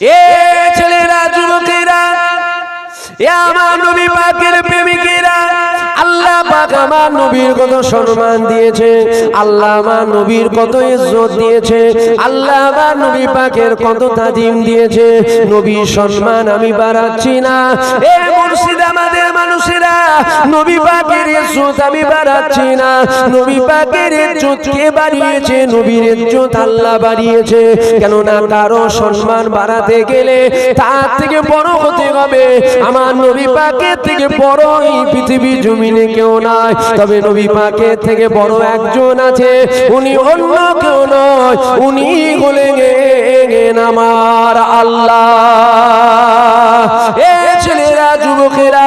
এ ছেলেরা, যুবকেরা, এ আমার নবী পাকের প্রেমিকেরা, আল্লাহ পাক আমার নবীর কত সম্মান দিয়েছে, আল্লাহ আমার নবীর কত ইজ্জত দিয়েছে, আল্লাহ আমার নবী পাকের কত তাজিম দিয়েছে। নবীর সম্মান আমি বাড়াচ্ছি না, এ মুর্শিদ আমাদের মানুষেরা, নবী পাকের ইজ্জত আমি বাড়াচ্ছি না। নবী পাকের ইজ্জত কে বাড়িয়েছে? নবীর ইজ্জত আল্লাহ বাড়িয়েছে। কেননা কারো সম্মান বাড়াতে গেলে তার থেকে বড় হতে হবে। আমার নবী পাকের থেকে বড় এই পৃথিবী জমিনে কেউ নাই, তবে নবী পাকের থেকে বড় একজন আছে, উনি অন্য কেউ নয়, উনি হলেন আমার আল্লাহ। এ ছেলেরা, যুবকেরা,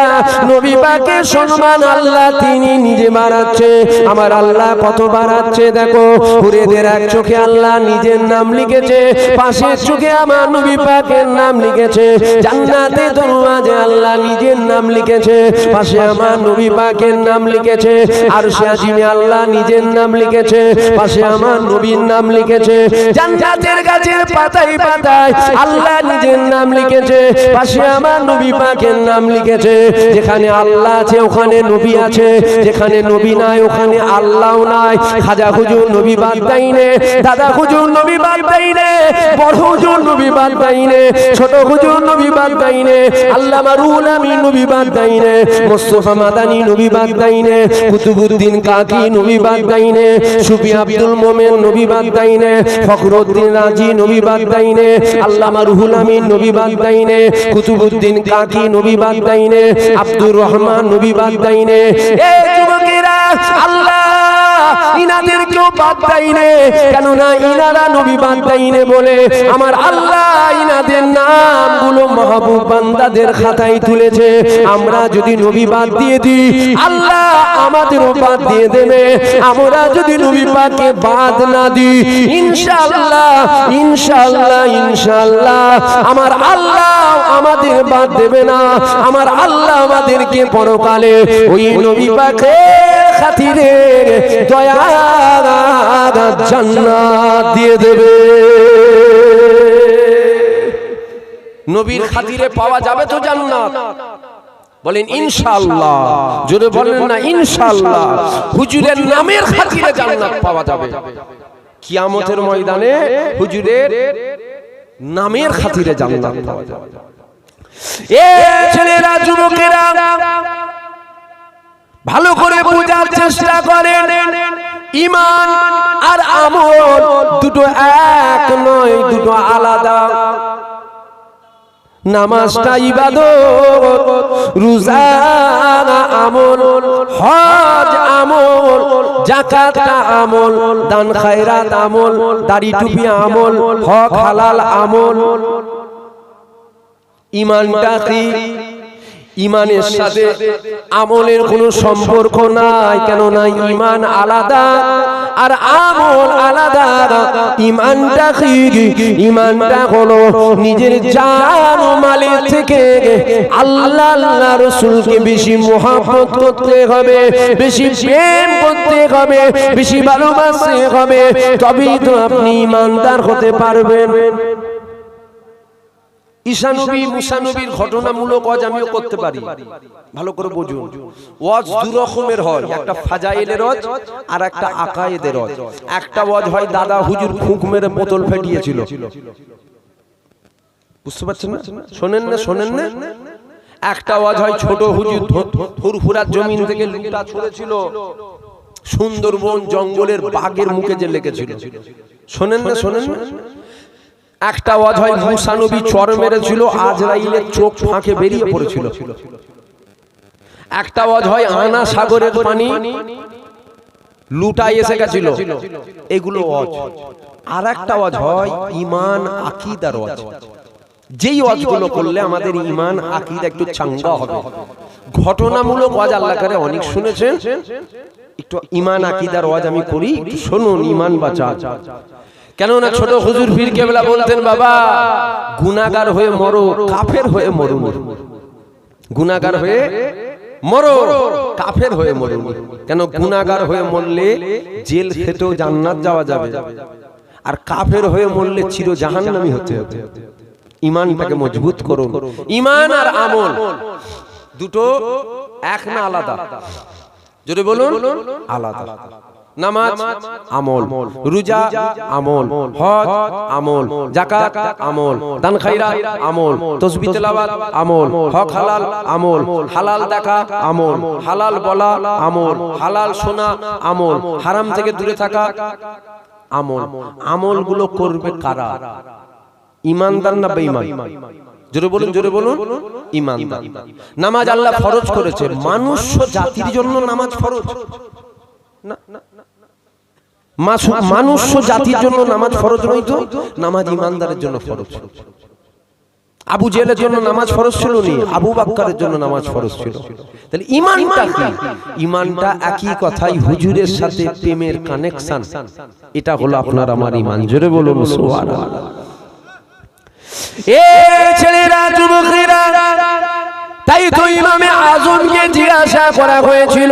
নবী পাকের সম্মান আল্লাহ তিনি নিজে বাড়াচ্ছে। আমার আল্লাহ কত বাড়াচ্ছে দেখো। হুরেদের এক চোখে আল্লাহ নিজের নাম লিখেছে, পাশের চোখে আমার নবী পাকের নাম লিখেছে। জান্নাতে দরওয়াজে আল্লাহ নিজের নাম লিখেছে, পাশে আমার নবী পাকের নাম লিখেছে। আরশে আজিমে আল্লাহ নিজের নাম লিখেছে, পাশে আমার নবীর নাম লিখেছে। জান্নাতের গাছের পাতায় পাতায় আল্লাহ নিজের নাম লিখেছে, পাশে আমার নবী পাকের নাম লিখেছে। যেখানে আল্লাহ আছে ওখানে নবী আছে, যেখানে নবী নাই ওখানে আল্লাহ নাই। খাজা হুজুর নবী বাদ দেয়নি, দাদা হুজুর নবী বাদ দেয়নি, বড় হুজুর নবী বাদ দেয়নি, ছোট হুজুর নবী বাদ দেয়নি, আল্লামা রুহুল আমিন নবী বাদ দেয়নি, মুস্তাফা মাদানী নবী বাদ দেয়নি, কুতুবউদ্দিন কাকি নবী বাদ দেয়নি, সুফি আব্দুল মোমেন নবী বাদ দেয়নি, ফখরুদ্দিন রাজি নবী বাদ দেয়নি, আল্লামা রুহুল আমিন নবী বাদ দেয়নি, কুতুবউদ্দিন কাকি নবী বাদ দেয়নি, আব্দুর রহমান নবী বাদ দেয়নি। এ যুবকেরা, আল্লাহ ইনাদের কেউ বাদ দেয়নি, কেননা ইনারা নবী বাদ দেয়নি বলে আমার আল্লাহ ইনাদের নামগুলো মাহবুব বান্দাদের খাতায় তুলেছে। আমরা যদি নবী বাদ দিয়ে দিই, আল্লাহ আমাদেরও বাদ দিয়ে দেবে। আমরা যদি নবী পাককে বাদ না দিই, ইনশাআল্লাহ ইনশাআল্লাহ ইনশাআল্লাহ আমার আল্লাহ আমাদের বাদ দেবে না। আমার আল্লাহ আমাদেরকে পরকালে ওই নবী পাকের খাতিরে দয়া জান্নাত দিয়ে দেবে। নবীর খাতিরে পাওয়া যাবে তো জান্নাত? বলেন ইনশাআল্লাহ। জোরে বলেন না ইনশাআল্লাহ। হুজুরের নামের খাতিরে জান্নাত পাওয়া যাবে। কিয়ামতের ময়দানে হুজুরের নামের খাতিরে জান্নাত পাওয়া যাবে। এ ছেলেরা, যুবকেরা, ভালো করে বোঝার চেষ্টা করেন। ঈমান আর আমল দুটো এক নয়, দুটো আলাদা। নামাজটা ইবাদত, রোজা আমল, হজ আমল, যাকাতটা আমল, দান খায়রাত আমল, দাড়ি টুপি আমল, হক হালাল আমল। ঈমানটা কি? ঈমানের সাথে আমলের কোনো সম্পর্ক নাই, কেননা ঈমান আলাদা আর আমল আলাদা। ঈমানটা কি? ঈমানটা হলো নিজের জান ও মালের থেকে আল্লাহ আল্লাহ রাসূলকে বেশি মহব্বত করতে হবে, বেশি প্রেম করতে হবে, বেশি ভালোবাসতে হবে, তবেই তো আপনি ঈমানদার হতে পারবেন। ঈসা নবী, মুসা নবীর ঘটনামূলক ওয়াজ আমিও করতে পারি, ভালো করে বুঝুন। ওয়াজ দু রকমের হয়, একটা ফাজাইলের ওয়াজ আর একটা আকায়েদের ওয়াজ। একটা ওয়াজ হয় দাদা হুজুর ফুঁক মেরে বোতল ফেটিয়েছিল, বুঝতে পারছেন না? শোনেন না, শোনেন না? একটা ওয়াজ হয় ছোট হুজুর ফুরফুরার জমিন থেকে লুটা ছড়েছিল, সুন্দরবন জঙ্গলের বাঘের মুখে যে লেগেছিল। শোনেন না, শোনেন না? একটা ওয়াজ হয় মুসা নবী চর মেরেছিল, আজরাইলের চোখ ফাঁকে বেরিয়ে পড়েছিল। একটা ওয়াজ হয় আনা সাগরের পানি লুটাই এসে গেছিল। এগুলো ওয়াজ। আর একটা ওয়াজ হয় ঈমান আকীদার ওয়াজ। যেই ওয়াজগুলো করলে আমাদের ঈমান আকীদা একটু চাঙ্গা হবে। ঘটনামূলক ওয়াজ আল্লাহ করে অনেক শুনেছেন, একটু ঈমান আকীদার ওয়াজ আমি করি, একটু শুনুন, ঈমান বাঁচা। কেননা ছোট হুজুর পীর কেবলা বলতেন, বাবা গুনাহগার হয়ে মরো, কাফের হয়ে মরো না। গুনাহগার হয়ে মরো, কাফের হয়ে মরো না। কেন? গুনাহগার হয়ে মরলে জেল খেটেও জান্নাত যাওয়া যাবে, আর কাফের হয়ে মরলে চির জাহান্নামী হতে হবে। ইমানটাকে মজবুত করুন। ইমান আর আমল দুটো এক না আলাদা? জোরে বলুন, আলাদা। নামাজ আমল, রোজা আমল, হজ আমল, যাকাত আমল, দান খায়রাত আমল, তাসবিহ তেলাওয়াত আমল, হক হালাল আমল, হালাল দেখা আমল, হালাল বলা আমল, হালাল শোনা আমল, হারাম থেকে দূরে থাকা আমল। আমলগুলো করবে কারা? ঈমানদার না বেঈমান? জোরে বলুন, জোরে বলুন, ঈমানদার। নামাজ আল্লাহ ফরজ করেছে, মানুষ জাতির জন্য নামাজ ফরজ না, মানুষ জাতির জন্য নামাজ ফরজ নয় তো? নামাজ ঈমানদারের জন্য ফরজ। আবু জেহেলের জন্য নামাজ ফরজ ছিল না, আবু বকরের জন্য নামাজ ফরজ ছিল। তাহলে ঈমানটা কি? ঈমানটা একই কথাই হুজুরের সাথে প্রেমের কানেকশন, এটা হলো আপনার আমার ঈমান। জোরে বলুন সুবহানাল্লাহ। এ ছেলেরা, যুবকেরা, তাই তো ইমামে আজমকে জিজ্ঞাসা করা হয়েছিল,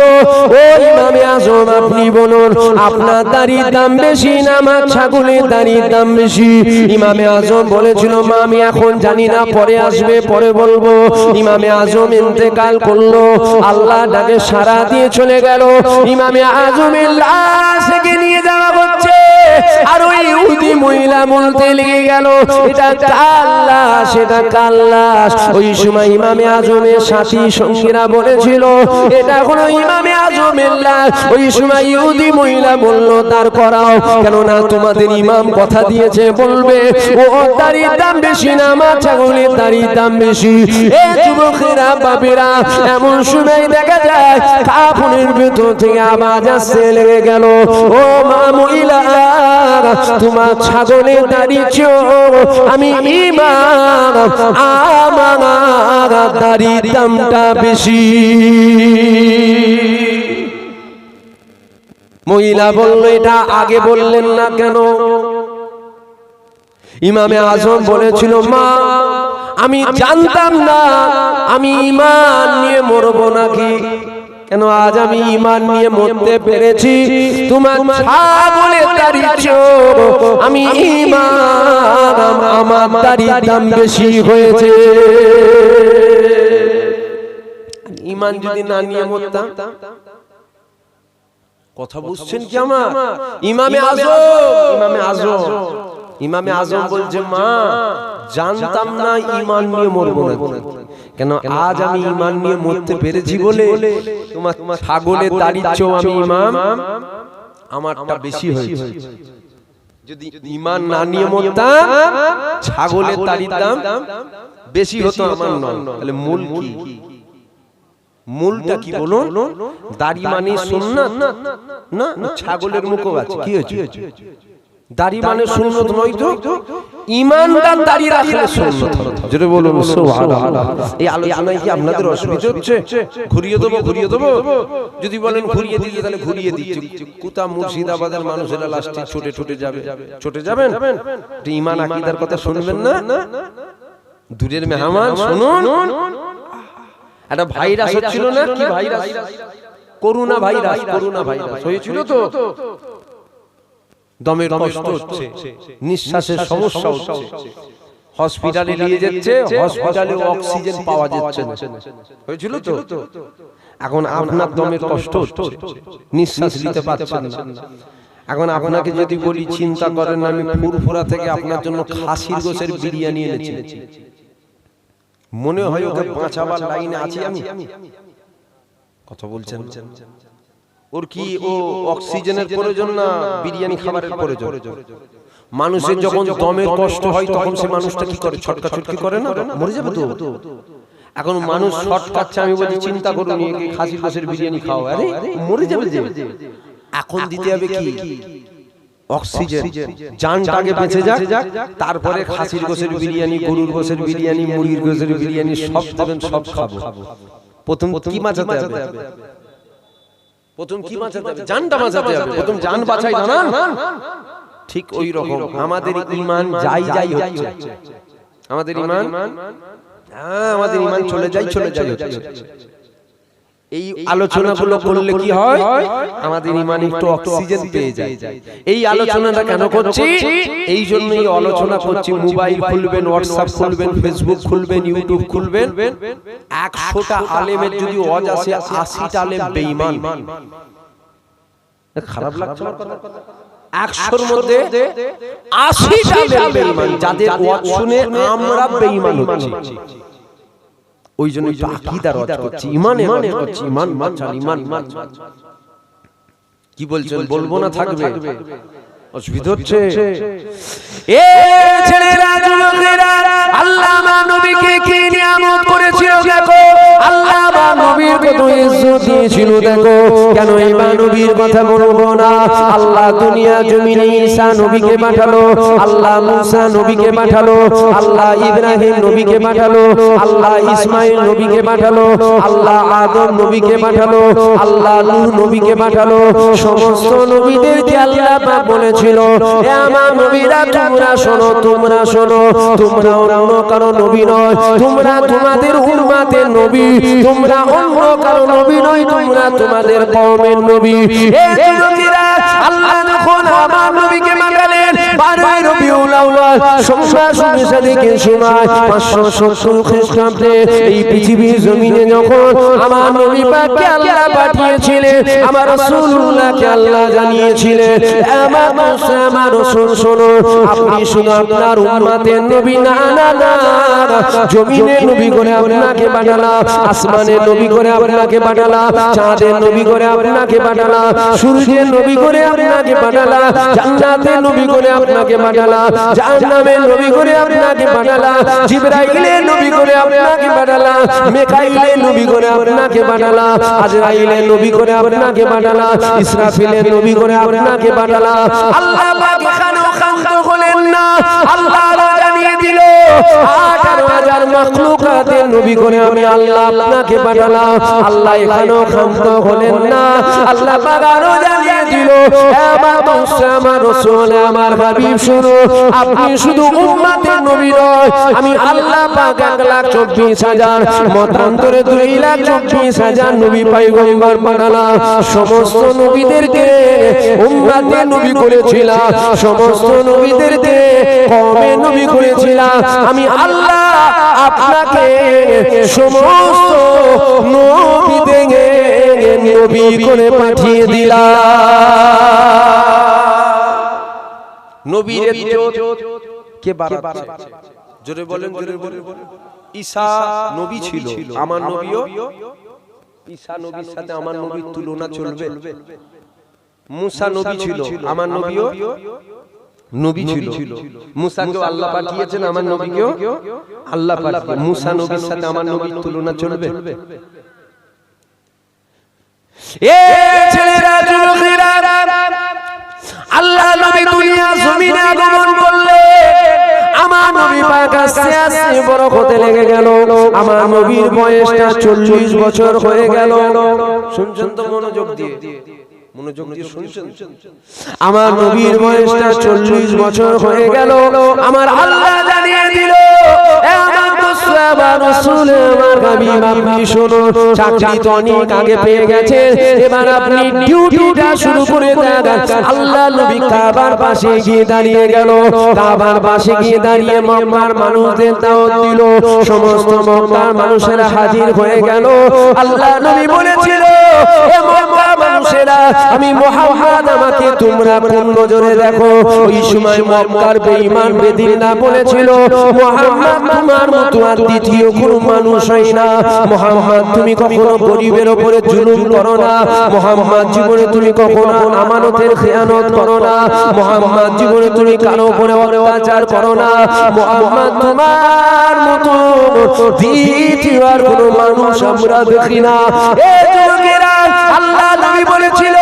ও ইমামে আজম আপনি বলুন, আপনার দাড়ির দাম বেশি না আমার ছাগলের দাড়ির দাম বেশি? ইমামে আজম বলেছিল, মা আমি এখন জানি না, পরে আসবে, পরে বলবো। ইমামে আজম ইন্তেকাল করলো, আল্লাহ ডাকে সাড়া দিয়ে চলে গেল। ইমামে আজমের লাশকে নিয়ে যাওয়া হচ্ছে, আর ওই ইহুদি মহিলা বলতে লেগে গেল, এটা কার লাশ, এটা কার লাশ? ওই সময় ইমামে আজম সাথী সঙ্গীরা বলেছিল, এটা হলো ইমামে আজমের লাশ। ওই সময় ইহুদি মহিলা বলল, তার করাও, কেননা তোমাদের ইমাম কথা দিয়েছে, বলবে ও দাড়ির দাম বেশি না আমার ছাগলের দাড়ির দাম বেশি। এ যুবকেরা, বাপেরা, এমন সময় দেখা যায় কাফনের ভেতর থেকে আওয়াজ আসতে লেগে গেল, ও মা মহিলা, তোমার ছাগলের দাড়ি চোর, আমি ইমাম, আমার দাড়ির দামটা বেশি। মহিলা বলল, এটা আগে বললেন না কেন? ইমামে আজম বলেছিল, মা আমি জানতাম না আমি ঈমান নিয়ে মরবো নাকি। কেন আজ আমি ঈমান নিয়ে মরতে পেরেছি? তোমার ছাগলের দাড়ি চোর, আমি ঈমান, আমার দাড়ির দাম বেশি হয়েছে। ঈমান যদি না নিয়ে মরতাম, কথা বুঝছেন কি আমার? ইমামে আজম বলছে, মা জানতাম না ঈমান নিয়ে মরবো না। কেন আজ আমি ঈমান নিয়ে মরতে পেরেছি বলে তোমার ছাগলের দাড়ির চেয়েও আমি ইমাম, আমারটা বেশি হয়েছে। যদি ঈমান না নিয়ে মরতাম, ছাগলের দাড়ির দাম বেশি হতো, আমার নয়। তাহলে মূল কি? মূলটা কি বলুন? দাড়ি মানে সুন্নাত না, ছাগলের মুখও আছে। কি হয়েছে? দাড়ি মানে সুন্নাত নয় তো? ঈমানদার দাড়ি রাখলে সুন্নাত। যেটা বলুন সুবহানাল্লাহ। এই আলোচনায় কি আপনাদের অসুবিধা হচ্ছে? ঘুরিয়ে দেবো, ঘুরিয়ে দেবো? যদি বলেন ঘুরিয়ে দিই, তাহলে ঘুরিয়ে দিচ্ছি। কুতা মুর্শিদাবাদের মানুষেরা লাস্টে ছুটে ছুটে যাবে, ছুটে যাবেন। ঈমান আকীদার কথা শুনবেন না? দূরের মেহমান শুনুন। একটা ভাইরাস হচ্ছিল না? কি virus? Corona virus. Corona virus হয়েছিল তো, দমের কষ্ট হচ্ছে, নিঃশ্বাসের সমস্যা হচ্ছে, হসপিটালে নিয়ে যাচ্ছে, হসপিটালে অক্সিজেন পাওয়া যাচ্ছে না, হয়েছিল তো? এখন আপনার দমের কষ্ট হচ্ছে, নিঃশ্বাস নিতে পারছেন না। এখন আপনাকে যদি বলি, চিন্তা করেন আমি ফুরফুরা থেকে আপনার জন্য খাসির গোশের বিরিয়ানি এনেছি, মনে হয় ওকে বাঁচাবার লাইনে আছি আমি? কথা বলছেন? ওর কি ও অক্সিজেনের প্রয়োজন না বিরিয়ানি খাবারের প্রয়োজন? মানুষের যখন দমের কষ্ট হয় তখন সে মানুষটা কি করে? ছটকা ছটকি করে না? মরে যাবে তো। এখন মানুষ ছটকাচ্ছে, আমি বলছি চিন্তা করুন, একে খাসির গোশের বিরিয়ানি খাও, আরে মরে যাবে যে। এখন দিতে হবে কি? অক্সিজেন, জানটাকে বেঁচে যাক, তারপরে খাসির গোশের বিরিয়ানি, গরুর গোশের বিরিয়ানি, মুরগির গোশের বিরিয়ানি সব দেবেন, সব খাবো। প্রথম কি বাঁচাতে হবে? প্রথম কি বাঁচাতে হবে? জানটা বাঁচাতে হবে। প্রথম জান বাঁচাই না? ঠিক ওই রকম আমাদের ঈমান যাই যাই হচ্ছে, আমাদের ঈমান চলে যাই হচ্ছে। এই আলোচনাগুলো করলে কি হয়, আমাদের ইমান একটু অক্সিজেন পেয়ে যায়। এই আলোচনাটা কেন করছি, এই জন্যই আলোচনা করছি। মোবাইল খুলবেন, হোয়াটসঅ্যাপ খুলবেন, ফেসবুক খুলবেন, ইউটিউব খুলবেন, 100টা আলেমের যদি ওয়াজ আসে 80টা আলেম বেঈমান। খারাপ লাগছে আমার কথা? 100র মধ্যে 80টা আলেম বেঈমান, যাদের ওয়াজ শুনে আমরা বেঈমান হচ্ছি। ওই জন্য আকীদার ওয়াজ করছি, ইমানের ওয়াজ করছি। ইমান বাঁচান, ইমান। কি বলছেন, বলবো না থাকবে? অসুবিধা হচ্ছে? এ ছেলেরা, যুবকেরা, আল্লাহ আমার নবীকে কি নিয়ামত করেছিল দেখো। আল্লাহ আমার নবীর কত ইজ্জত দিয়েছিল দেখো। কেন এই নবীর কথা বলবো না? আল্লাহ দুনিয়া জমিনে ঈসা নবীকে পাঠালো, আল্লাহ মুসা নবীকে পাঠালো, আল্লাহ ইব্রাহিম নবীকে পাঠালো, আল্লাহ ইসমাইল নবীকে পাঠালো, আল্লাহ আদম নবীকে পাঠালো, আল্লাহ নূহ নবীকে পাঠালো। সমস্ত নবীদেরকে আল্লাহ পাক বলেছিল, হে আমার নবীরা, তোমরা শোনো, তোমরা শোনো, তোমরা অন্য কারো নবী নয়, তোমরা তোমাদের উম্মতের নবী, তোমরা অন্য কারো নবী নয়, তোমরা তোমাদের কওমের নবী। হে যুবকেরা, আল্লাহ যখন আমার নবীকে পাঠালেন 12 রবিউল আউয়াল সংসার থেকে সময় 570 খ্রিস্টাব্দে এই পৃথিবীর জমিনে যখন আমার নবী পাককে আল্লাহ পাঠিয়েছিলেন, আমার রাসূলুল্লাহকে আল্লাহ জানিয়েছিলেন, আমার রাসূল শোনো, আপনি শুধু আপনার উম্মতের নবী না, না না, জমিনের নবী করে আপনাকে পাঠালাম, আসমানের নবী করে আপনাকে পাঠালাম, চাঁদের নবী করে আপনাকে পাঠালাম, সূর্যের নবী করে আপনাকে পাঠালাম, জান্নাতের নবী করে আপনাকে পাঠালাম, জাহান্নামের নবী করে আপনাকে পাঠালাম, জিবরাইলের নবী করে আপনাকে পাঠালাম, মিকাইলের নবী করে আপনাকে পাঠালাম, আজরাইলের নবী করে আপনাকে পাঠালাম, ইসরাফিলের নবী করে আপনাকে পাঠালাম। আল্লাহ পাক এখানেও ক্ষান্ত হলেন না, আল্লাহ জানিয়ে দিল 18,000 মাখলুকাতের নবী করে আমি আল্লাহ আপনাকে পাঠালাম। আল্লাহ এখানেও ক্ষান্ত হলেন না, আল্লাহ পাক আরো জানিয়ে দিল, আমার রাসূল, আমার হাবিব শুনো, আপনি শুধু উম্মতের নবী নয়, আমি আল্লাহ পাক 1,24,000 মতান্তরে 2,24,000 নবী পয়গম্বর পাঠালাম। সমস্ত নবীদেরকে উম্মতের নবী করেছিলাম, সমস্ত নবীদেরকে কওমের নবী করেছিলাম। আমি আল্লাহ আপনাকে সমস্ত নবীদেরকে নবী করে পাঠিয়ে দিলাম। নবীর ইজ্জত কে বাড়াচ্ছে? জোরে বলেন, জোরে বলেন। ঈসা নবী ছিল, আমার নবীও। ঈসা নবীর সাথে আমার নবীর তুলনা চলবে? মুসা নবী ছিল, আমার নবীও নবী ছিল। মুসাকে আল্লাহ পাঠিয়েছেন, আমার নবীকেও আল্লাহ পাঠিয়েছেন। মুসা নবীর সাথে আমার নবীর তুলনা চলবে? এ ছেলেরা, যুবকেরা, আল্লাহ নবী দুনিয়া জমিনে আগমন করলেন। আমার নবী পাক আস্তে আস্তে বড় হতে লেগে গেল। আমার নবীর বয়সটা 40 বছর হয়ে গেল। শুনছেন তো? মনোযোগ দিয়ে, মনোযোগ দিয়ে শুনছেন? আমার নবীর বয়সটা 40 বছর হয়ে গেল। আমার আল্লাহ জানিয়ে দিল, আমার রাসূল, আমার হাবিব, আপনি শুনুন, চাকরি তো অনেক আগে পেয়ে গেছেন, এবার আপনি ডিউটিটা শুরু করে দেন। আল্লাহ নবী কাবার পাশে গিয়ে দাঁড়িয়ে গেল। কাবার পাশে গিয়ে দাঁড়িয়ে মক্কার মানুষদের দাওয়াত দিল। সমস্ত মক্কার মানুষেরা হাজির হয়ে গেল। আল্লাহ নবী বলেছিল, হে মক্কার মানুষেরা, আমি মুহাম্মদ, আমাকে তোমরা কোন নজরে দেখো। ওই সময় মক্কার বেঈমান বেদিনরা বলেছিল, মুহাম্মদ তোমার মতো আর দ্বিতীয় কোনো মানুষ হয় না। মুহাম্মদ তুমি কখনো গরিবের উপরে জুলুম করো না। মুহাম্মদ জীবনে তুমি কখনো আমানতের খেয়ানত করো না। মুহাম্মদ জীবনে তুমি কারো উপরে অত্যাচার করো না। মুহাম্মদ তোমার মতো দ্বিতীয় আর কোনো মানুষ আমরা দেখি না। এ যুবকেরা, আল্লাহ নবী বলেছিল,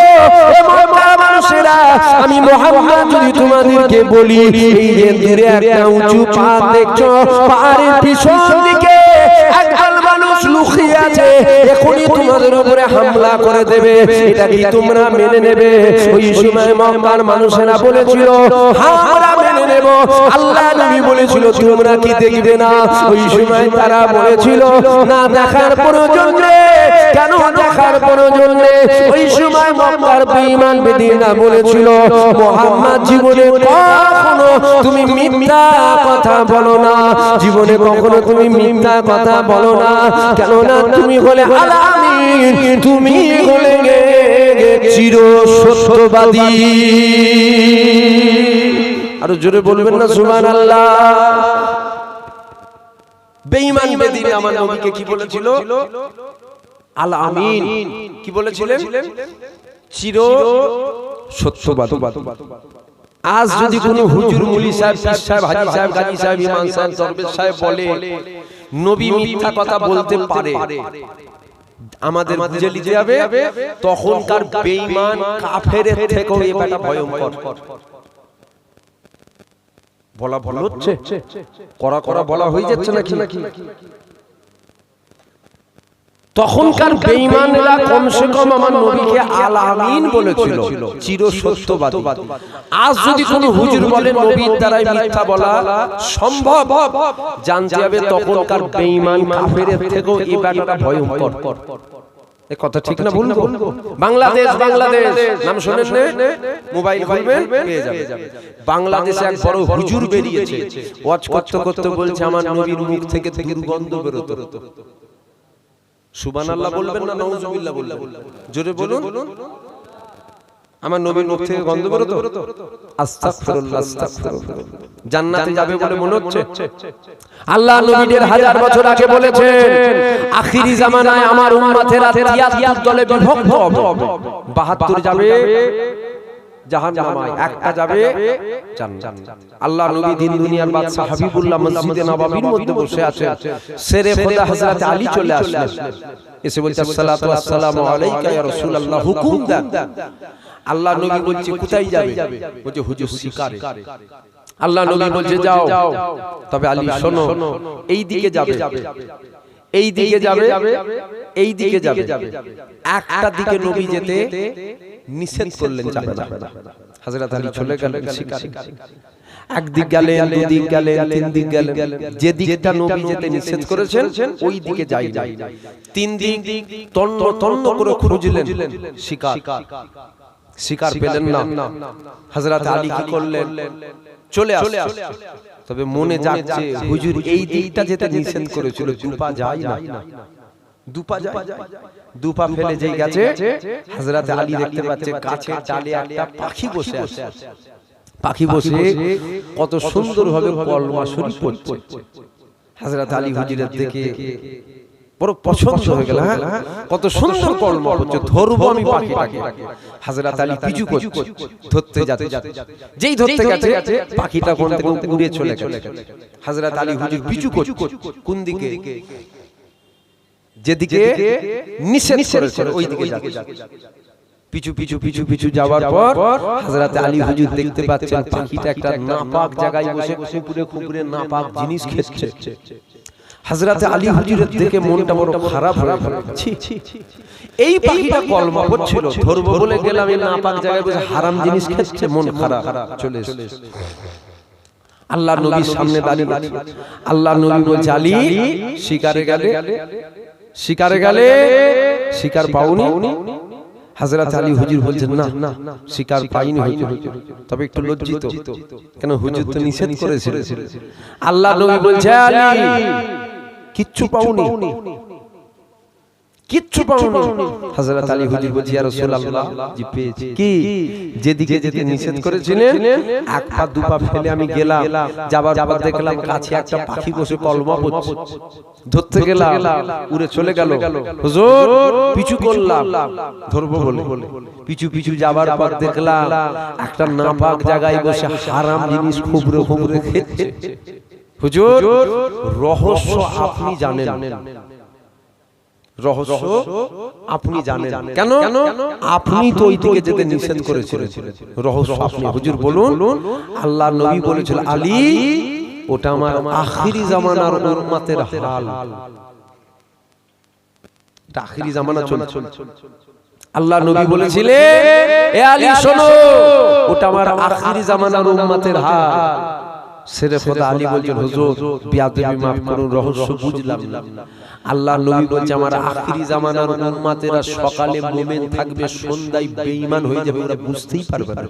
হে মক্কার মানুষেরা, আমি মুহাম্মদ যদি তোমাদেরকে বলি, এই যে দূরে একটা উঁচু পাহাড় দেখছো, পাহাড়ের পিছন দিকে একদল মানুষ লুকিয়ে দাঁড়িয়ে আছে, এখনই তোমাদের উপরে হামলা করে দেবে, এটা কি তোমরা মেনে নেবে? ওই সময় মক্কার মানুষেরা বলেছিল হ্যাঁ আমরা মেনে নেব। আল্লাহ নবী বলেছিল তোমরা কি দেখবে না? ওই সময় তারা বলেছিল না, দেখার প্রয়োজন নেই। কেন দেখার প্রয়োজন নেই? ওই সময় মক্কার বেঈমান বেদিনা বলেছিল মুহাম্মদ জীবনে কখনো তুমি মিথ্যা কথা বলো না, জীবনে কখনো তুমি মিথ্যা কথা বলো না, কেননা তুমি হলে আলামিন, তুমি হলে চির সত্যবাদী। আরো জোরে বলবেন না সুবহানাল্লাহ। বেঈমান বেদিনে আমার নবীকে কি বলেছিল? আল আমিন। কি বলেছিলেন? চির সত্যবাদী। আজ যদি কোনো হুজুর, মুলি সাহেব, পীর সাহেব, হাজী সাহেব, গাজী সাহেব, ইমাম সাহেব, দরবেশ সাহেব বলে নবী মিথ্যা কথা বলতে পারে, আমাদের বুঝে নিতে হবে তখনকার বেঈমান কাফেরের থেকেও এই ব্যাটা ভয়ঙ্কর। বলা বলা হচ্ছে, করা করা বলা হয়ে যাচ্ছে নাকি? তখনকার বেঈমানরা কমসে কম আমার নবীকে আল আমিন বলেছিল, চির সত্যবাদী। আজ যদি কোনো হুজুর বলে নবীর দ্বারাই মিথ্যা বলা সম্ভব, জানতে হবে তখনকার বেঈমান কাফেরের থেকেও এই ব্যাপারটা ভয়ঙ্কর। এই কথা ঠিক না ভুল? বাংলাদেশ নাম শোনেন না? মোবাইল খুলবেন পেয়ে যাবেন। বাংলাদেশে এক বড় হুজুর বেরিয়েছে, ওয়াজ করতে করতে বলছে আমার নবীর মুখ থেকে দুর্গন্ধ বেরোতো। সুবহানাল্লাহ বলবেন না নাউজুবিল্লাহ বলবেন? জোরে বলুন। আমার নবীর মুখ থেকে গন্ধ বেরোতো? আস্তাগফিরুল্লাহ, আস্তাগফিরুল্লাহ। জান্নাতে যাবে বলে মনে হচ্ছে? আল্লাহ নবীদের হাজার বছর আগে বলেছেন আখিরি জামানায় আমার উম্মতেরা ৭৩ দলে বিভক্ত হবে। ৭২ যাবে জাহান্নামে, একটা যাবে জান্নাত। আল্লাহ নবী দিন দুনিয়ার বাদশা হাবিবুল্লাহ মসজিদে নববীর মধ্যে বসে আছেন। শেরে খোদা হযরত আলী চলে আসলেন, এসে বলছে আসসালাতু ওয়াসসালামু আলাইকা ইয়া রাসূলুল্লাহ, হুকুম দেন। আল্লাহ নবী বলছে কোথায় যাবে? বলছে হুজুর শিকারে। আল্লাহ নবী বলছে যাও। তবে আলী শোনো, এই দিকে যাবে, এই দিকে যাবে, এই দিকে যাবে। একটা দিকে নবী যেতে নিষেধ করলেন, যাবে না। হযরত আলী চলে গেলেন শিকারে। একদিক গেলেন, দুদিক গেলেন, তিন দিক গেলেন। যে দিকটা নবী যেতে নিষেধ করেছেন ওই দিকে যাই না। তিন দিক তন্ন তন্ন করে খুঁজলেন শিকার পেলেন না। হযরত আলী কি করলেন? চলে আসলেন। তবে মনে যাচ্ছে হুজুর এই দিকটা যেতে নিষেধ করেছিল, দুপা যায় না, দুপা যায়। দুপা ফেলে যেই গেছে, হযরত আলী দেখতে পাচ্ছে গাছের ডালে একটা পাখি বসে আছে। পাখি বসে কত সুন্দর ভাবে কলমা শরীফ পড়ছে। হযরত আলী হুজুরের দিকে বড় পছন্দ হয়ে গেল। হ্যাঁ, কত সুন্দর কলমা পড়ছে, ধরবো আমি পাখিটাকে। হযরত আলী পিছু করছে, ধরতে যাচ্ছে। যেই ধরতে গেছে পাখিটা কোন থেকে উড়ে চলে গেল। হযরত আলী হুজুর পিছু করছে, কোন দিকে? যেদিকে নিষেধ করেছেন ওই দিকে যাচ্ছে। পিছু পিছু পিছু পিছু যাওয়ার পর হযরত আলী হুজুর দেখতে পাচ্ছেন পাখিটা একটা নাপাক জায়গায় বসে খুপুরে খুপুরে নাপাক জিনিস খাচ্ছে। হযরত আলী হুজুরের দেখে মনটা বড় খারাপ হয়ে গেল। এই পাখিটা কলমা পড়ছিল, ধরবো বলে গেলাম, এই নাপাক জায়গায় বসে হারাম জিনিস খাচ্ছে, মন খারাপ। চলে এসেছে আল্লাহর নবীর সামনে দাঁড়িয়ে। আল্লাহর নবী বলছে আলী শিকারে গেলে, শিকারে গেলে শিকার পাওনি? হযরত আলী হুজুর বলছেন না, শিকার পাইনি হুজুর। তবে একটু লজ্জিত, কেন হুজুর তো নিষেধ করেছিল। আল্লাহ নবী বলছে আলী কিচ্ছু পাওনি, কিচ্ছু পাওনি। হযরত আলী হুজুর বলছে ইয়া রাসূলুল্লাহ, জি পেয়েছি। কি? যেদিকে যেতে নিষেধ করেছিলেন এক পা দু পা ফেলে আমি গেলাম, যাবার পর দেখলাম কাছে একটা পাখি বসে কলমা পড়ছে। ধরতে গেলাম, উড়ে চলে গেল। হুজুর পিছু করলাম ধরবো বলে, পিছু পিছু যাবার পর দেখলাম একটা নাপাক জায়গায় বসে হারাম জিনিস খুবরে খুবরে খেচ্ছে। হুজুর রহস্য আপনি জানেন, রহস্য আপনি জানেন। কেন? আপনি তো ওই দিকে যেতে নিষেধ করেছিলেন, রহস্য আপনি। হুজুর বলুন। আল্লাহর নবী বলেছিল আলী ওটা আমার আখিরি জামানার উম্মতের হাল। আখিরি জামানা চলছে। আল্লাহ নবী বলেছিলেন, এ আলী শোনো, ওটা আমার আখিরি জামানার উম্মতের হাল। সেরে খোদা আলী বলছেন, হুজুর বিয়াদবি মাফ করুন, রহস্য বুঝলাম না। আল্লাহ নবী বলছে, আমার আখিরি জামানার উম্মতেরা সকালে মুমিন থাকবে, সন্ধ্যায় বেঈমান হয়ে যাবে, ওরা বুঝতেই পারবে না।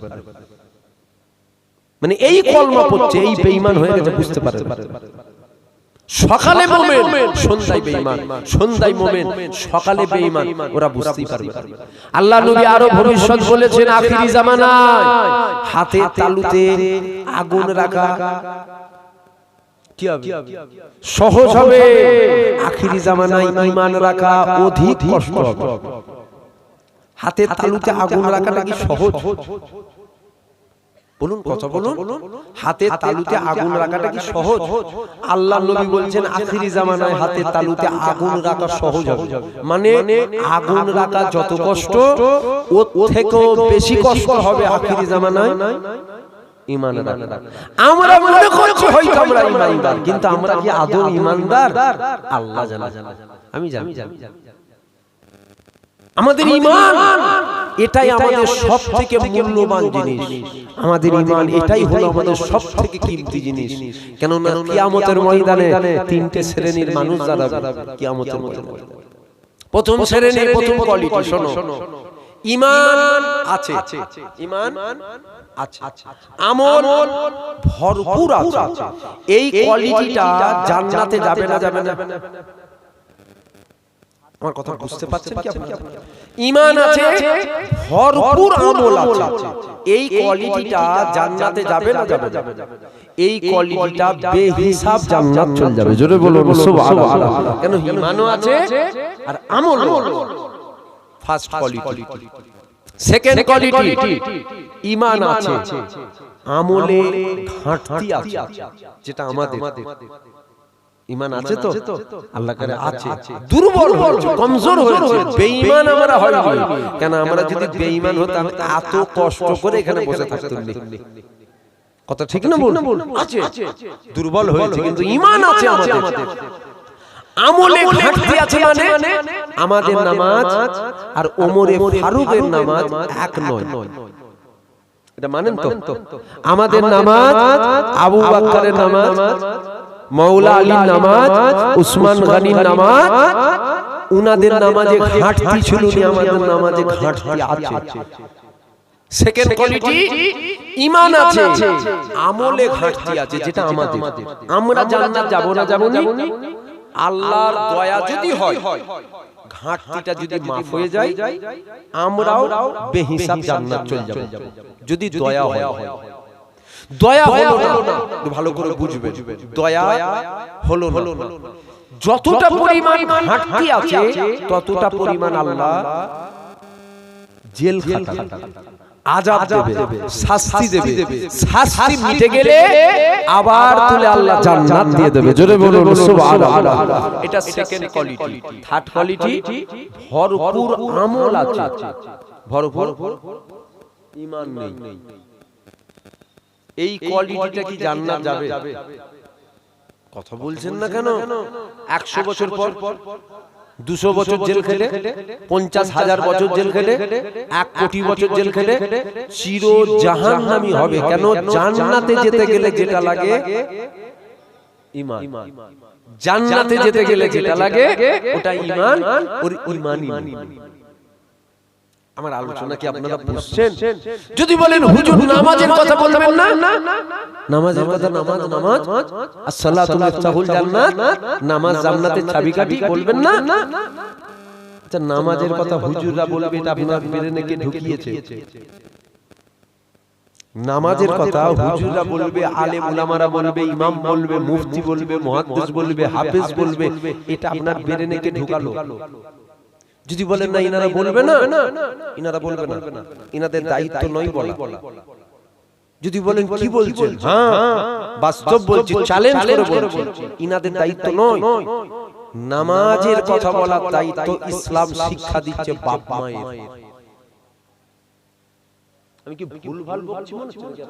মানে এই কলমা পড়ছে, এই বেঈমান হয়ে গেছে, বুঝতে পারবে না। সকালে মুমিন, সন্ধ্যায় বেঈমান, সন্ধ্যায় মুমিন, সকালে বেঈমান, ওরা বুঝতেই পারবে না। আল্লাহ নবী আরো ভবিষ্যৎ বলেছেন, আখিরি জামানায় হাতে তালুতে আগুন রাখা কি হবে? সহজ হবে। আখিরি জামানায় ঈমান রাখা অধিক কষ্ট হবে। হাতে তালুতে আগুন রাখাটা কি সহজ? বলুন, কথা বলুন। হাতে তালুতে আগুন রাখাটা কি সহজ? আল্লাহ নবী বলছেন, আখিরি জামানায় হাতে তালুতে আগুন রাখা সহজ হবে। মানে আগুন রাখা যত কষ্ট, ওর থেকেও বেশি কষ্ট হবে আখিরি জামানায় ঈমান রাখা। আমরা মনে করছি হয়তো আমরা ঈমানদার, কিন্তু আমরা কি আদৌ ঈমানদার? আল্লাহ জানে, আমি জানি। আমাদের ঈমান এটাই আমাদের সবথেকে মূল্যবান জিনিস। আমাদের ঈমান এটাই হলো আমাদের সবথেকে কিমতি জিনিস। কেন না কিয়ামতের ময়দানে তিনটে শ্রেণীর মানুষ দাঁড়াবে কিয়ামতের ময়দানে। প্রথম শ্রেণীর প্রথম কোয়ালিটি, শোনো, ঈমান আছে, ঈমান আছে, আমল ভরপুর আছে। এই কোয়ালিটিটা জান্নাতে যাবে না, যাবে না? আমার কথা বুঝতে পারছেন কি আপনারা? ঈমান আছে, ভরপুর আমল আছে, এই কোয়ালিটিটা জান্নাতে যাবে না, যাবে না? এই কোয়ালিটিটা বেহিসাব জান্নাত চলে যাবে। জোরে বলুন সুবহানাল্লাহ। কেন? ঈমানও আছে আর আমলও। First quality. সেকেন্ড কোয়ালিটি, ঈমান আছে, আমলে ঘাটতি আছে, যেটা আমাদের। ঈমান আছে তো? আল্লাহ করে আছে, দুর্বল হয়েছে, কমজোর হয়েছে, বেঈমান আমরা হইনি। কেন? আমরা যদি বেঈমান হতাম এত কষ্ট করে এখানে বসে থাকতাম না। কথা ঠিক না? বল, আছে, দুর্বল হয়েছে, কিন্তু ঈমান আছে আমাদের। আমলে ঘাটতি আছে, মানে আমাদের নামাজ আর ওমরে ফারুকের নামাজ এক নয়। এটা মানেন তো? আমাদের নামাজ, আবু বকরের নামাজ, মাওলা আলীর নামাজ, উসমান গনির নামাজ, উনাদের নামাজে ঘাটতি ছিল না, আমাদের নামাজে ঘাটতি আছে। সেকেন্ড কোয়ালিটি, ঈমান আছে, আমলে ঘাটতি আছে, যেটা আমাদের। আমরা জান্নাত যাব না, যাব না? আল্লাহর দয়া যদি হয়, ঘাটতিটা যদি মাফ হয়ে যায়, আমরাও বেহিসাব জান্নাত চলে যাব, যদি দয়া হয়। দয়া হলো না, ভালো করে বুঝবে, দয়া হলো না। যতটা পরিমাণ ঘাটতি আছে, ততটা পরিমাণ আল্লাহ জেল খাটাবে, আযাব দেবে, শাস্তি দেবে। শাস্তি মিটে গেলে আবার তুলে আল্লাহ জান্নাত দিয়ে দেবে। জোরে বলুন সুবহানাল্লাহ। এটা সেকেন্ড কোয়ালিটি। থার্ড কোয়ালিটি, ভরপুর আমল আছে, ভরপুর ঈমান নেই। এই কোয়ালিটিটা কি জান্নাত যাবে? কথা বলছেন না কেন? 100 বছর পর, 200 বছর জেল খেলে, 50,000 বছর জেল খেলে, 1 কোটি বছর জেল খেলে চির জাহান্নামী হবে। কেন? জান্নাতে যেতে গেলে যেটা লাগে ঈমান। জান্নাতে যেতে গেলে যেটা লাগে ওটা ঈমান, ওর ঈমানই নেই। আমার আলোচনা কি আপনারা বুঝছেন? যদি বলেন হুজুর নামাজের কথা বলবেন না, নামাজের কথা, নামাজ as-salatu miftahul জান্নাত, নামাজ জান্নাতের চাবিকাঠি, বলবেন না? আচ্ছা, নামাজের কথা হুজুররা বলবে, এটা আপনার ব্রেনে কে ঢুকিয়েছে? নামাজের কথা হুজুররা বলবে, আলেম উলামারা বলবে, ইমাম বলবে, মুফতি বলবে, মুহাদ্দিস বলবে, হাফেজ বলবে, এটা আপনার ব্রেনে কে ঢুকালো? যদি বলেন না ইনারা বলবে না, ইনারা বলবে না, ইনাদের দায়িত্ব নয় বলা। যদি বলেন কি বলছেন, হ্যাঁ বাস্তব বলছি, চ্যালেঞ্জ করে বলছি, ইনাদের দায়িত্ব নয়। নামাজের কথা বলার দায়িত্ব ইসলাম শিক্ষা দিচ্ছে বাপ মায়ের। আমি কি ভুলভাল বলছি মনে হচ্ছে?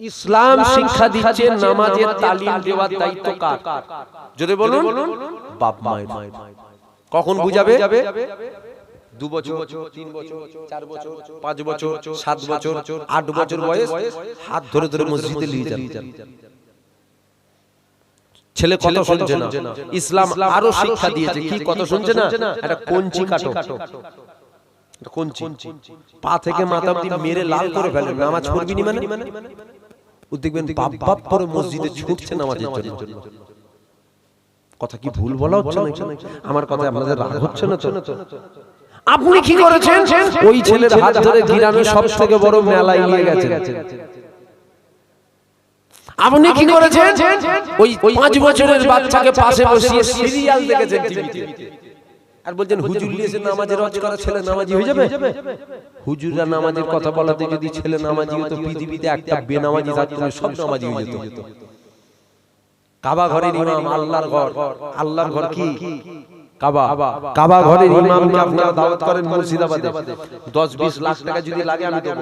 ইসলাম শিক্ষা দিচ্ছে নামাজের তালিম দেওয়ার দায়িত্ব কার? যদি বলুন বাপ মায়ের। কখন বুঝাবে? 2 বছর, 3 বছর, 4 বছর, 5 বছর, 7 বছর, 8 বছর বয়স, হাত ধরে ধরে মসজিদে নিয়ে যান। ছেলে কথা শুনছে না, ইসলাম আরো শিক্ষা দিয়েছে, কি কথা শুনছে না, একটা কঞ্চি কাটো, কঞ্চি পা থেকে মাথা অবধি মেরে লাল করে ফেলে, নামাজ পড়বি নি মানে ও দেখবেন বাপ বাপ করে মসজিদে ছুটছে নামাজের জন্য। কথা কি ভুল বলা হচ্ছে না? আমার কথা আপনাদের রাগ হচ্ছে না তো? আপনি কি করেছেন? ওই ছেলের হাত ধরে গ্রামে সবথেকে বড় মেলায় নিয়ে গেছেন। আপনি কি করেছেন? ওই 5 বছরের বাচ্চাকে পাশে বসিয়ে সিরিয়াল দেখেছেন টিভিতে, আর বলছেন হুজুর লিয়েছে নামাজের রজ করা ছেলে নামাজি হয়ে যাবে। হুজুররা নামাজের কথা বলাতে যদি ছেলে নামাজি হতো, পৃথিবীতে একটা বেনামাজি থাকতো না, সব নামাজি হয়ে যেত। কাবা ঘরের ইমাম, আল্লাহর ঘর, আল্লাহর ঘর কি কাবা, কাবা ঘরের ইমামকে আপনারা দাওয়াত করেন মুর্শিদাবাদে, 10-20 লাখ টাকা যদি লাগে আমি দেব,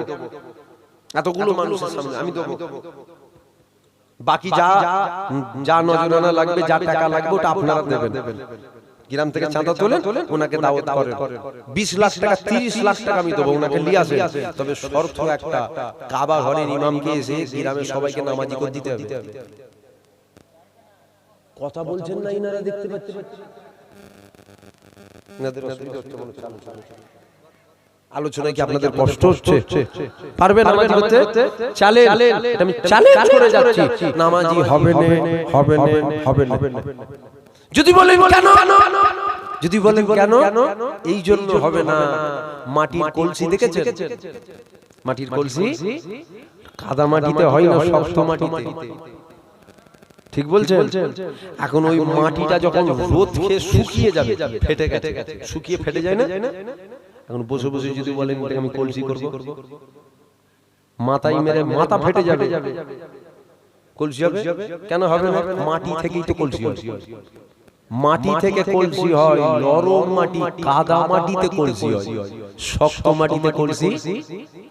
এতগুলো মানুষের সামনে আমি দেব। বাকি যা নজরানা লাগবে, যা টাকা লাগবে ওটা আপনারা দেবেন। গ্রাম থেকে চাঁদা তোলেন, ওনাকে দাওয়াত করেন, 20 লাখ টাকা 30 লাখ টাকা আমি দেবো, ওনাকে নিয়ে আসেন। তবে শর্ত একটা, কাবা ঘরের ইমামকে এসে গ্রামের সবাইকে নামাজি করে দিতে হবে। কথা বলছেন না ইনারা, দেখতে পাচ্ছেন ইনাদের অসুবিধা হচ্ছে মনে হচ্ছে। আলোচনায় কি আপনাদের কষ্ট হচ্ছে? পারবে নামাজি হতে? চলেন, আমি চ্যালেঞ্জ করে যাচ্ছি, নামাজি হবে না, হবে না, হবে না। যদি বলেন কেন, যদি বলেন কেন, এই জন্য হবে না, মাটির কলসি দেখেছেন? মাটির কলসি কাদা মাটিতে হয় না, শক্ত মাটিতে। ঠিক বলছেন? এখন ওই মাটিটা যখন রোদ খেয়ে শুকিয়ে যাবে, ফেটে গেছে, শুকিয়ে ফেটে যায় না? এখন বসে বসে যদি বলেন আমি কলসি করব, মাথায় মেরে মাথা ফেটে যাবে, কলসি হবে? কেন হবে না? মাটি থেকেই তো কলসি হয়। মাটি থেকে কলসি হয়, নরম মাটি, কাদা মাটিতে কলসি হয়, শক্ত মাটিতে কলসি।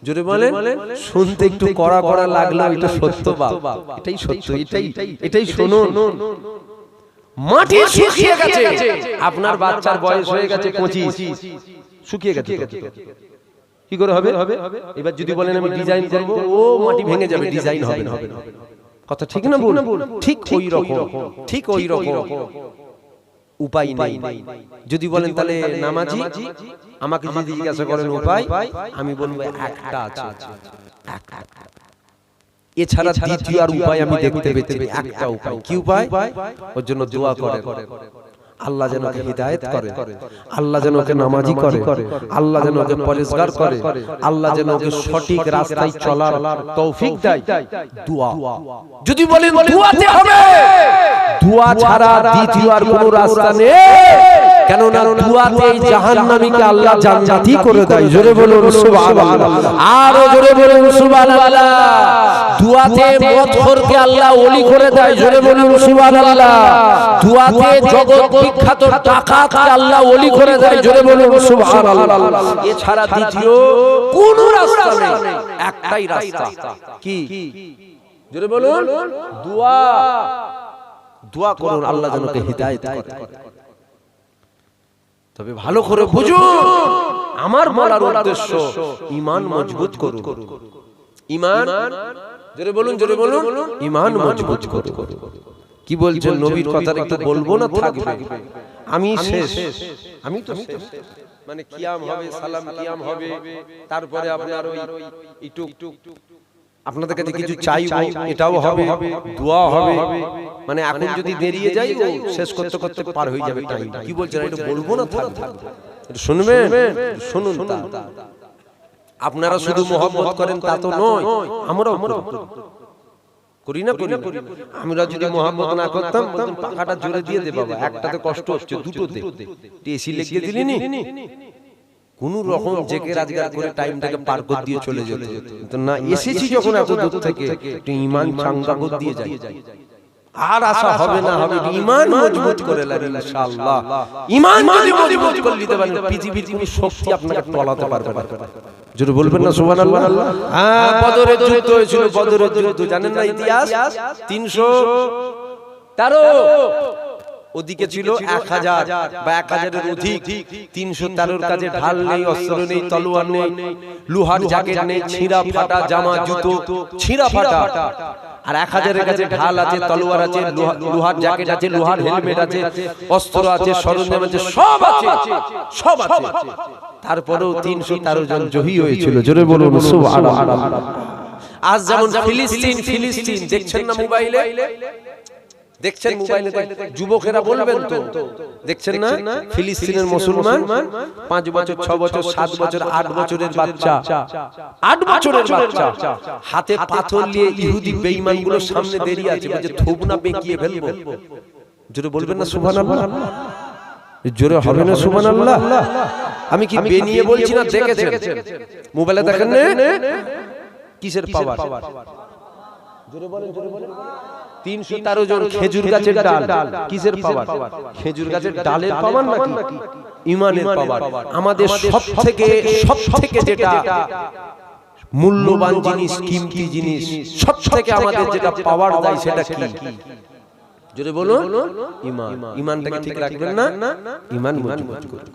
জোরে বলেন, শুনতে একটু কড়া কড়া লাগলো, এটা সত্য বাপ, এটাই সত্য, এটাই শুনুন। মাটি শুকিয়ে গেছে, আপনার বাচ্চার বয়স হয়ে গেছে 25, শুকিয়ে গেছে, কি করে হবে? এবার যদি বলেন আমি ডিজাইন করব, ও মাটি ভেঙে যাবে, ডিজাইন হবে না। কথা ঠিক না ভুল? ঠিক ওই রকম, ঠিক ওই রকম। উপায় নেই। যদি বলেন তাহলে নামাজি, আমাকে যদি জিজ্ঞাসা করেন উপায়, আমি বলবো একটা আছে, এছাড়া দ্বিতীয় আর উপায় আমি দেখতে পেয়েছি একটা উপায়। কি উপায়? ওর জন্য দোয়া করেন, আল্লাহ যেন ওকে হিদায়াত করে, আল্লাহ যেন ওকে নামাজি করে, আল্লাহ যেন ওকে পরেজগার করে, আল্লাহ যেন ওকে সঠিক রাস্তায় চলার তৌফিক দেয়। দোয়া। যদি বলেন দোয়াতে হবে, দোয়া ছাড়া দ্বিতীয় আর কোনো রাস্তা নেই। কেন না দোয়াতেই জাহান্নামীকে আল্লাহ জান্নাতি করে দেয়। জোরে বলুন সুবহানাল্লাহ, আরো জোরে বলুন সুবহানাল্লাহ। দোয়াতে মদখোরকে আল্লাহ ওলি করে দেয়। জোরে বলুন সুবহানাল্লাহ। দোয়াতে জগৎ বিখ্যাত ডাকাতকে আল্লাহ ওলি করে দেয়। জোরে বলুন সুবহানাল্লাহ। এছাড়া দ্বিতীয় কোনো রাস্তা নেই, একটাই রাস্তা। কি? জোরে বলুন দোয়া। দোয়া করুন আল্লাহ যেন ওকে হিদায়াত করে। তবে ভালো করে বুঝুন, আমার বলার উদ্দেশ্য ঈমান মজবুত করুন। ঈমান, জোরে বলুন, জোরে বলুন, ঈমান মজবুত করুন। কি বলছেন? নবীর কথা একটু বলবো না থাকবে? আমি শেষ, আমি তো শেষ। মানে কিয়াম হবে, সালাম কিয়াম হবে, তারপরে আপনার ওই একটু আপনাদের কাছে কিছু চাইবো, এটাও হবে, দোয়া হবে। মানে এখন যদি দেরিয়ে যাই, ও শেষ করতে করতে পার হয়ে যাবে টাইম। কি বলছেন? এটা বলবো না থাকবে? শুনবেন? শুনুন। আপনারা শুধু মহব্বত করেন তা তো নয়, আমরাও করি না, করি না। আমরা যদি মহব্বত না করতাম, পাখাটা জোরে দিয়ে দে বাবা, একটাতে কষ্ট হচ্ছে, দুটোতে এসি লাগিয়ে দিলি নি, কোন রকম জেগে রাজগার করে টাইমটাকে পার করে দিয়ে চলে যেত। তো না, এসেছি যখন এত দূর থেকে, একটু ঈমান চাঙ্গা করে দিয়ে যাই। আর আশা হবে না, হবে ঈমান মজবুত করে লাগে ইনশাআল্লাহ। ঈমান যদি মজবুত করে নিতে পারেন, পৃথিবীর কোনো শক্তি আপনাকে টলাতে পারবে না। জোরে বলবেন না সুবহানাল্লাহ? হ্যাঁ, বদরের যুদ্ধ হয়েছিল, বদরের যুদ্ধ জানেন না ইতিহাস? 313 ওদিকে ছিল 1000 বা 1000-এর অধিক, 313-র কাছে ঢাল নেই, অস্ত্র নেই, তলোয়ার নেই, লোহার জ্যাকেট নেই, ছিঁড়া ফাটা জামা জুতো, ছিঁড়া ফাটা। আর 1000-এর কাছে ঢাল আছে, তলোয়ার আছে, লোহার জ্যাকেট আছে, লোহার হেলমেট আছে, অস্ত্র আছে, সরঞ্জাম আছে, সব আছে, সব আছে। তারপরেও 313 জন জয়ী হয়েছিল। জোরে বলুন সুবহানাল্লাহ। আজ যেমন ফিলিস্তিন দেখছেন না মোবাইলে, দেখছেন মোবাইলে, যুবকেরা বলবেন তো, দেখছেন না ফিলিস্তিনের মুসলমান 5 বছর 6 বছর 7 বছর 8 বছরের বাচ্চা, 8 বছরের বাচ্চা হাতে পাথর নিয়ে ইহুদি বেঈমানগুলোর সামনে দাঁড়িয়ে আছে, বলছে থুব না বেঁকিয়ে ফেলবো। জোরে বলবেন না সুবহানাল্লাহ? জোরে হবে না সুবহানাল্লাহ? আমি কি বেনিয়ে বলছি না, দেখেছেন মোবাইলে, দেখেন না কিসের পাওয়ার? জোরে বলেন, জোরে বলেন। 313 জন খেজুর গাছের ডাল, কিসের পাওয়ার? খেজুর গাছের ডালের পাওয়ার নাকি ঈমানের পাওয়ার? আমাদের সবথেকে যেটা মূল্যবান জিনিস, কিমতি জিনিস, সবথেকে আমাদের যেটা পাওয়ার দেয় সেটা কি? জোরে বলুন, ঈমান। ঈমানটাকে ঠিক রাখবেন না, ঈমান মজবুত করুন।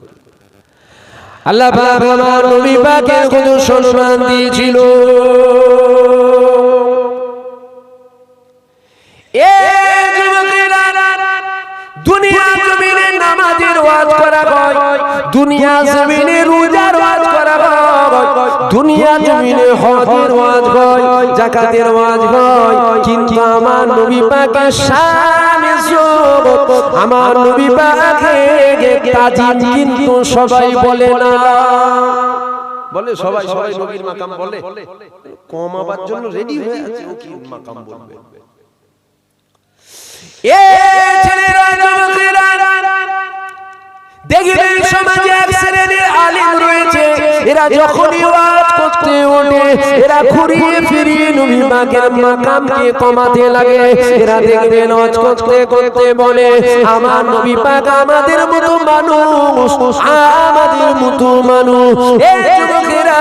আল্লাহ পাক আমার নবী পাকের কত সম্মান দিয়েছিল। দুনিয়া জমিনে নামাজের ওয়াজ করা হয়, দুনিয়া জমিনে রোজার ওয়াজ করা হয়, দুনিয়া জমিনে হজের ওয়াজ হয়, যাকাতের ওয়াজ হয়, কিন্তু আমার নবী পাকের শানে যুবক, আমার নবী পাকের তাজিম কিন্তু সবাই বলে না। বলে সবাই নবীর মাকাম বলে, কমাবার জন্য রেডি হয়ে আছে, ও কি মাকাম বলবে? দেখবেন সমাজে এক শ্রেণীর আলেম রয়েছে, এরা যখনই ওয়াজ করতে ওঠে এরা ঘুরিয়ে ফিরিয়ে নবী পাকের মাকামকে কমাতে লাগে। এরা দেখবেন ওয়াজ করতে করতে বলে আমার নবী পাক আমাদের মতো মানুষ, আমাদের মতো মানুষ। এই যুবকেরা,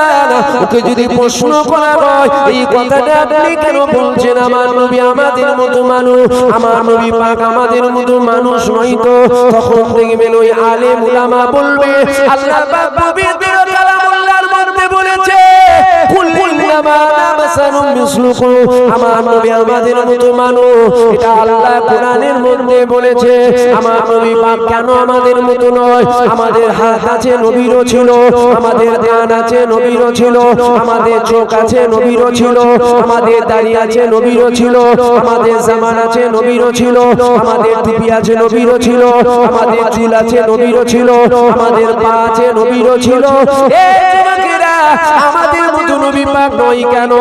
ওকে যদি প্রশ্ন করা হয় এই কথাটা আপনি কেন বলছেন আমার নবী আমাদের মতো মানুষ, আমার নবী পাক আমাদের মতো মানুষ নয় তো, তখন দেখবেন ওই আলেম উলামা বলবে আল্লাহ পাক পবিত্র কালামুল্লাহর মধ্যে বলেছে আমার নবী আমাদের মতো মানুষ। এটা আল্লাহ কোরআনের মধ্যে বলেছে। আমার নবী পাক কেন আমাদের মতো নয়? আমাদের হাত আছে, নবীরও ছিল, আমাদের কান আছে, নবীরও ছিল, আমাদের চোখ আছে, নবীরও ছিল, আমাদের দাড়ি আছে, নবীরও ছিল, আমাদের জামান আছে, নবীরও ছিল, আমাদের টুপি আছে, নবীরও ছিল, আমাদের চুল আছে, নবীরও ছিল, আমাদের পা আছে, নবীরও ছিল। আমাদের মতো নবী পাক নয় কেন?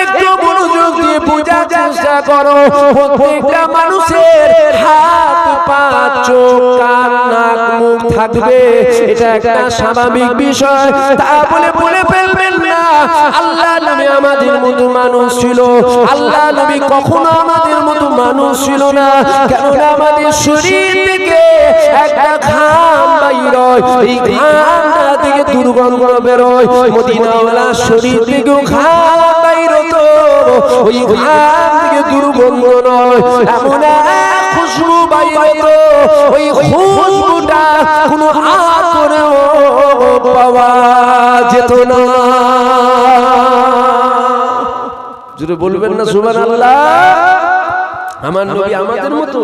একটু মনোযোগ দিয়ে বোঝার চেষ্টা করো। প্রত্যেকটা মানুষের হাত, পা, চোখ, কান, নাক, মুখ থাকবে, এটা একটা স্বাভাবিক বিষয়। তা বলে ফেলবেন না আল্লাহ নবী আমাদের মতো মানুষ ছিল। আল্লাহ নবী কখনো আমাদের মতো মানুষ ছিল না। কেননা আমাদের শরীর থেকে একটা ঘাম বাইর হয়, এই ঘামটা থেকে দুর্গন্ধ বেরোয়। মদিনাওয়ালা শরীর থেকে ঘাম বাইর হতো, ওই ঘাম থেকে দুর্গন্ধ নয়, এমন এক খুশবু বাইর হতো, ওই খুশবুটা কোনো আতরেও পাওয়া যেত না। জোরে বলবেন না সুবহানাল্লাহ? আমার নবী আমাদের মতো।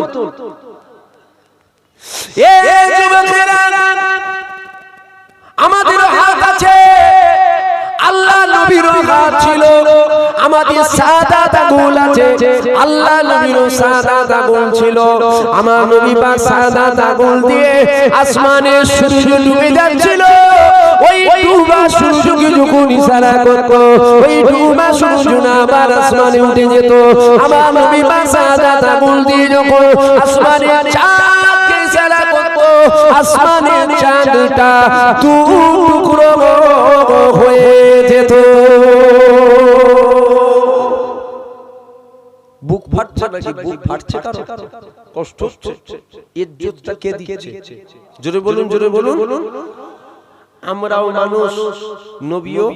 আমাদের হাত আছে, আল্লাহ নবীর হাত ছিল, আমাদের সাদাত আঙ্গুল আছে, আল্লাহ নবীর সাদাত আঙ্গুল ছিল। আমার নবী পাক সাদাত আঙ্গুল দিয়ে আসমানে সূর্য ডুবে যাচ্ছিল, ওই ডুবা সূর্যকে যখন ইশারা করত, ওই ডুবা সূর্য না আবার আসমানে উঠে যেত। আমার নবী পাক সাদাত আঙ্গুল দিয়ে যখন আসমানে চাঁদকে ইশারা করত, আসমানের চাঁদটা টুকরো হয়ে যেত। বুক ফাটছে নাকি? বুক ফাটছে কারো? কষ্ট হচ্ছে? ইজ্জতটা কে দিচ্ছে? জোরে বলুন, জোরে বলুন। আমরাও মানুষ, নবীও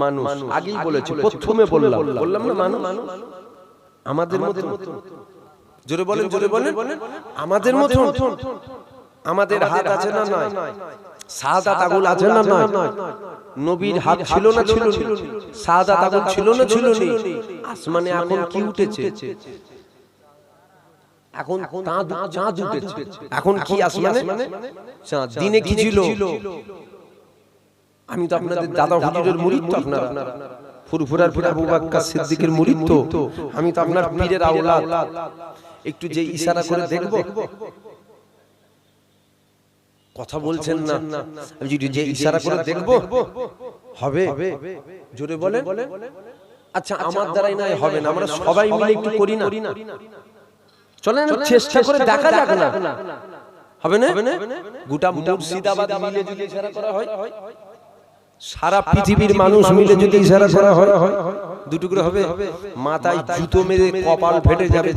মানুষ। আগেই বলেছি, প্রথমে বললাম না মানুষ আমাদের মতো। জোরে বলেন, জোরে বলেন। আমাদের মতন আমাদের হাত আছে না নয়? শাহাদাত আগুল আছে না নয়? নবীর হাত ছিল না ছিল না? শাহাদাত আগুল ছিল না ছিল না? আসমানে এখন কি উঠেছে? এখন চাঁদ উঠেছে। এখন কি আসমানে চাঁদ। দিনে কি ছিল? আমি তো আপনাদের দাদা হুজুরের মুরিদ, তো আপনারা ফুরফুরার পীর আবু বকর সিদ্দিকের মুরিদ, তো আমি তো আপনার পীরের আওলাদ। একটু যে ইশারা করে দেখব, কথা বলছেন না, আমি যদি যে ইশারা করে দেখব হবে? জোরে বলেন। আচ্ছা, আমার দ্বারাই নয়, হবে না, আমরা সবাই মিলে একটু করি না? চলেন চেষ্টা করে দেখা যাক না, হবে না? গোটা মুর্শিদাবাদ মিলে যদি ইশারা করা হয়, সারা পৃথিবীর মানুষ মিলে যদি ইশারা করা হয়, দুটুকরো হবে? মাথায় জুতো মেরে কপাল ফেটে যাবে।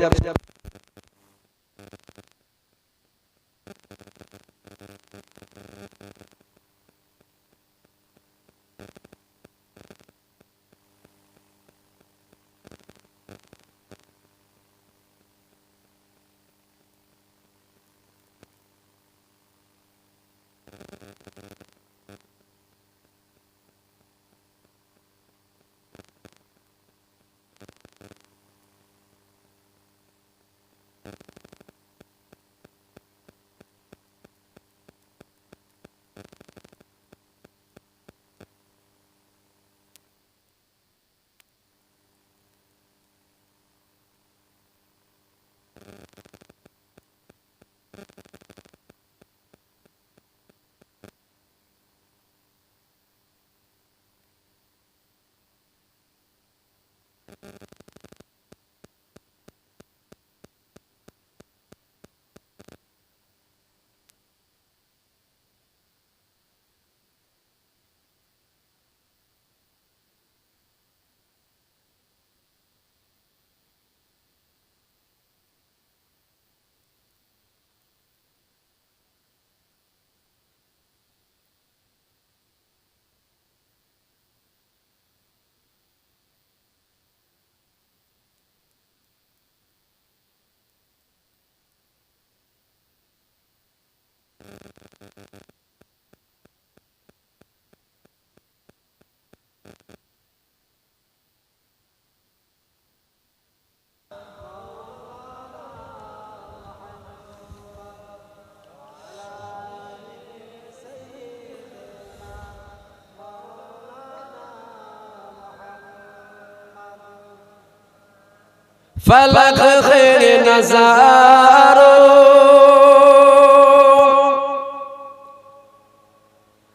फलक खैर नजारो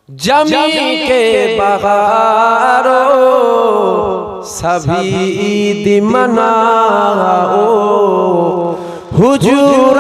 जमी के बहारो सभी ईद मनाओ हुजूर